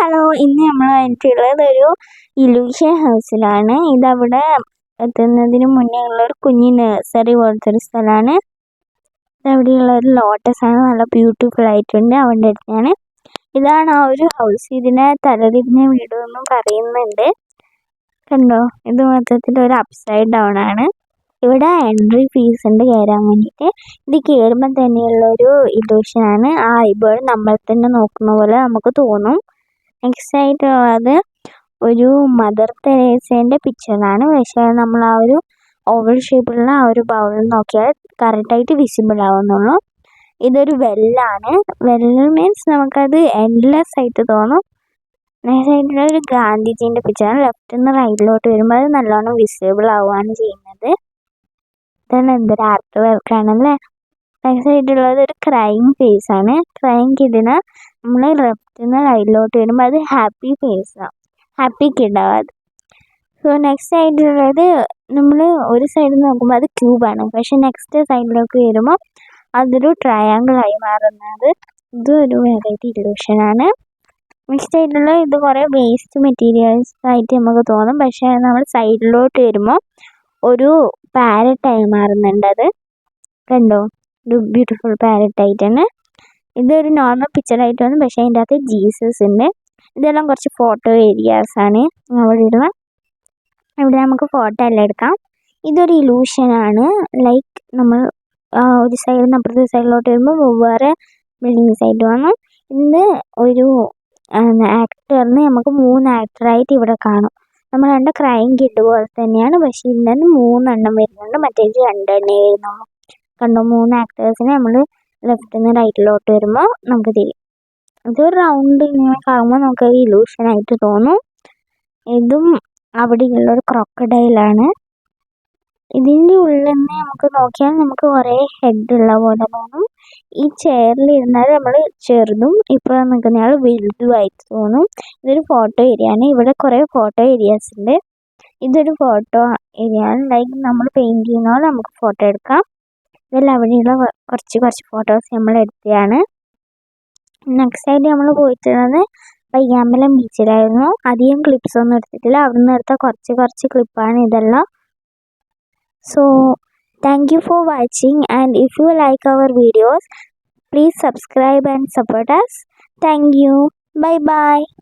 Hello, ഇന്ന് നമ്മൾ വന്നിട്ടുള്ളത് ഒരു ഇലൂഷൻ ഹൗസിലാണ്. ഇതവിടെ എത്തുന്നതിന് മുന്നേ ഉള്ള ഒരു കുഞ്ഞി നഴ്സറി പോലത്തെ ഒരു സ്ഥലമാണ്. ഇതവിടെയുള്ള ഒരു ലോട്ടസ് ആണ്, നല്ല ബ്യൂട്ടിഫുൾ ആയിട്ടുണ്ട്. അവിടെ അടുത്താണ് ഇതാണ് ആ ഒരു ഹൗസ്. ഇതിനെ തലതിരിഞ്ഞ വീട് എന്നും പറയുന്നുണ്ട്. കണ്ടോ, ഇത് മൊത്തത്തിൽ ഒരു അപ്സൈഡ് ഡൗൺ ആണ്. ഇവിടെ എൻട്രി ഫീസ് ഉണ്ട് കയറാൻ വേണ്ടിയിട്ട്. ഇത് കയറുമ്പോൾ തന്നെയുള്ളൊരു ഇലൂഷനാണ്. ആ ഐബേർഡ് നമ്മൾ തന്നെ നോക്കുന്ന പോലെ നമുക്ക് തോന്നും. നെക്സ്റ്റ് ആയിട്ടുള്ളത് ഒരു മദർ തെരേസേൻ്റെ പിക്ചറാണ്. പക്ഷേ നമ്മൾ ആ ഒരു ഓവൽ ഷേപ്പിലുള്ള ആ ഒരു ബൗളിൽ നോക്കിയാൽ കറക്റ്റായിട്ട് വിസിബിൾ ആവുന്നുള്ളൂ. ഇതൊരു വെല്ലാണ്. വെല്ല് മീൻസ് നമുക്കത് എൻഡ്ലെസ് ആയിട്ട് തോന്നും. നെക്സ്റ്റ് ആയിട്ടുള്ള ഒരു ഗാന്ധിജീൻ്റെ പിക്ചറാണ്. ലെഫ്റ്റിൽ നിന്ന് റൈറ്റിലോട്ട് വരുമ്പോൾ അത് നല്ലോണം വിസിബിൾ ആവുകയാണ് ചെയ്യുന്നത്. ഇതാണ് എന്തൊരു ആർട്ട് വർക്കാണല്ലേ. നെക്സ്റ്റ് ആയിട്ടുള്ളത് ഒരു ക്രൈം ഫേസ് ആണ്. ക്രൈം കിഡിന് നമ്മൾ ലെഫ്റ്റിൽ നിന്ന് റൈറ്റിലോട്ട് വരുമ്പോൾ അത് ഹാപ്പി ഫേസാണ്, ഹാപ്പി കിഡാവും അത്. സോ നെക്സ്റ്റ് ആയിട്ടുള്ളത് നമ്മൾ ഒരു സൈഡിൽ നിന്ന് നോക്കുമ്പോൾ അത് ക്യൂബാണ്. പക്ഷേ നെക്സ്റ്റ് സൈഡിലേക്ക് വരുമ്പോൾ അതൊരു ട്രയാങ്കിളായി മാറുന്നത്. ഇതും ഒരു വെറൈറ്റി ഇലൂഷനാണ്. നെക്സ്റ്റ് ആയിട്ടുള്ള ഇത് കുറേ വേസ്റ്റ് മെറ്റീരിയൽസ് ആയിട്ട് നമുക്ക് തോന്നും. പക്ഷേ നമ്മൾ സൈഡിലോട്ട് വരുമ്പോൾ ഒരു പാരറ്റായി മാറുന്നുണ്ട്. അത് കണ്ടോ, ഒരു ബ്യൂട്ടിഫുൾ പാരറ്റായിട്ടാണ്. ഇതൊരു നോർമൽ പിക്ചറായിട്ട് വന്നു, പക്ഷേ അതിൻ്റെ അകത്ത് ജീസസ് ഉണ്ട്. ഇതെല്ലാം കുറച്ച് ഫോട്ടോ ഏരിയാസാണ് അവിടെ ഇടുക. ഇവിടെ നമുക്ക് ഫോട്ടോ എല്ലാം എടുക്കാം. ഇതൊരു ഇലൂഷനാണ്. ലൈക്ക് നമ്മൾ ഒരു സൈഡിൽ നിന്ന് അപ്പുറത്തെ സൈഡിലോട്ട് വരുമ്പോൾ വേറെ ബിൽഡിങ്സ് ആയിട്ട് വന്നു. ഇന്ന് ഒരു ആക്ടറിന് നമുക്ക് 3 ആക്ടറായിട്ട് ഇവിടെ കാണും. നമ്മൾ കണ്ട ക്രൈം കിഡ് പോലെ തന്നെയാണ്, പക്ഷേ ഇതിന് 3 എണ്ണം വരുന്നുണ്ട്, മറ്റേത് 2 എണ്ണേ വരുന്നുള്ളൂ. കണ്ടോ, 3 ആക്ടേഴ്സിനെ നമ്മൾ ലെഫ്റ്റിൽ നിന്ന് റൈറ്റിലോട്ട് വരുമ്പോൾ നമുക്ക് തിരിയും. ഇതൊരു റൗണ്ട് ഇങ്ങനെ കാണുമ്പോൾ നമുക്ക് ഇലൂഷനായിട്ട് തോന്നും. ഇതും അവിടെയുള്ളൊരു ക്രൊക്കഡൈലാണ്. ഇതിൻ്റെ ഉള്ളിൽ നിന്ന് നമുക്ക് നോക്കിയാൽ നമുക്ക് കുറേ ഹെഡ് ഉള്ള പോലെ തോന്നും. ഈ ചെയറിൽ ഇരുന്നാൽ നമ്മൾ ചെറുതും ഇപ്പോൾ നിൽക്കുന്നയാൾ വലുതുമായിട്ട് തോന്നും. ഇതൊരു ഫോട്ടോ ഏരിയയാണ്. ഇവിടെ കുറേ ഫോട്ടോ ഏരിയാസ് ഉണ്ട്. ഇതൊരു ഫോട്ടോ ഏരിയയാണ്. ലൈക്ക് നമ്മൾ പെയിൻറ് ചെയ്യുന്ന പോലെ നമുക്ക് ഫോട്ടോ എടുക്കാം. ഇതെല്ലാം അവിടെയുള്ള കുറച്ച് ഫോട്ടോസ് നമ്മൾ എടുത്തതാണ്. നെക്സ്റ്റ് ആയിട്ട് നമ്മൾ പോയിട്ടുള്ളത് പയ്യാമ്പലം ബീച്ചിലായിരുന്നു. അധികം ക്ലിപ്സ് ഒന്നും എടുത്തിട്ടില്ല. അവിടെ നിന്ന് എടുത്ത കുറച്ച് ക്ലിപ്പാണ് ഇതെല്ലാം. So thank you for watching, and if you like our videos, please subscribe and support us. Thank you. Bye bye.